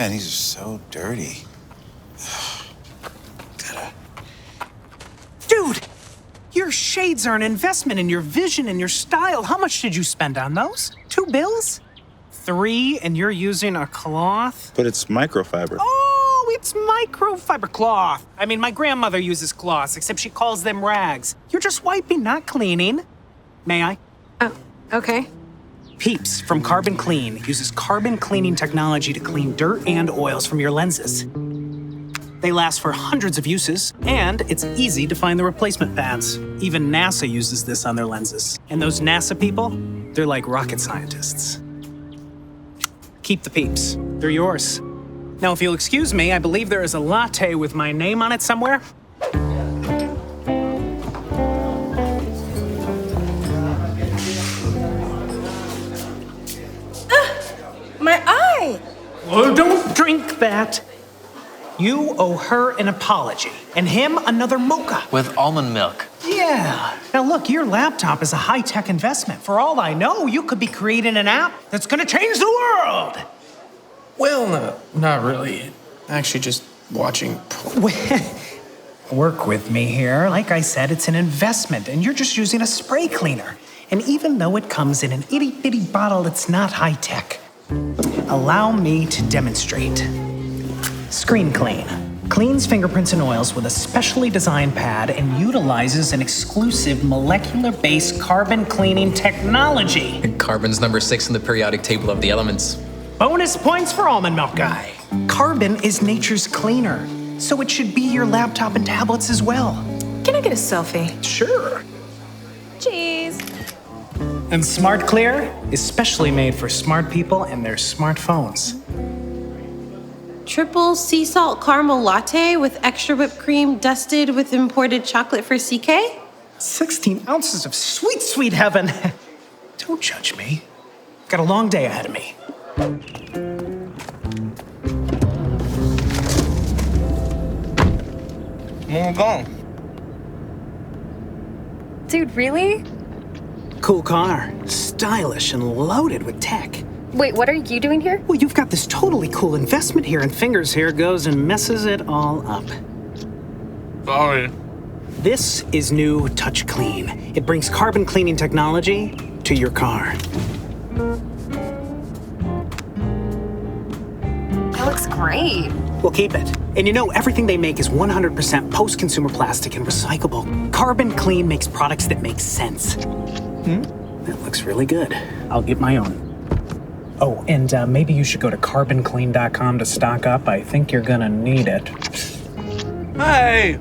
Man, these are so dirty. Dude, your shades are an investment in your vision and your style. How much did you spend on those? 2 bills? 3, and you're using a cloth? But it's microfiber. Oh, it's microfiber cloth. I mean, my grandmother uses cloths, except she calls them rags. You're just wiping, not cleaning. May I? Oh, okay. Peeps from CarbonKlean uses carbon cleaning technology to clean dirt and oils from your lenses. They last for hundreds of uses, and it's easy to find the replacement pads. Even NASA uses this on their lenses. And those NASA people, they're like rocket scientists. Keep the Peeps. They're yours. Now, if you'll excuse me, I believe there is a latte with my name on it somewhere. My eye! Oh, don't drink that. You owe her an apology, and him another mocha. With almond milk. Yeah. Now look, your laptop is a high-tech investment. For all I know, you could be creating an app that's gonna change the world. Well, no, not really. Actually, just watching. Work with me here. Like I said, it's an investment, and you're just using a spray cleaner. And even though it comes in an itty-bitty bottle, it's not high-tech. Allow me to demonstrate. ScreenKlean cleans fingerprints and oils with a specially designed pad and utilizes an exclusive molecular-based carbon cleaning technology. And carbon's number 6 in the periodic table of the elements. Bonus points for almond milk guy. Carbon is nature's cleaner, so it should be your laptop and tablets as well. Can I get a selfie? Sure. Cheese. And SmartKlear is specially made for smart people and their smartphones. Triple sea salt caramel latte with extra whipped cream dusted with imported chocolate for CK? 16 ounces of sweet, sweet heaven. Don't judge me. Got a long day ahead of me. Where going? Dude, really? Cool car, stylish and loaded with tech. Wait, what are you doing here? Well, you've got this totally cool investment here, and Fingers here goes and messes it all up. Sorry. This is new TouchKlean. It brings carbon cleaning technology to your car. That looks great. We'll keep it. And you know, everything they make is 100% post-consumer plastic and recyclable. CarbonKlean makes products that make sense. That looks really good. I'll get my own. Oh, and maybe you should go to carbonklean.com to stock up. I think you're gonna need it. Hey!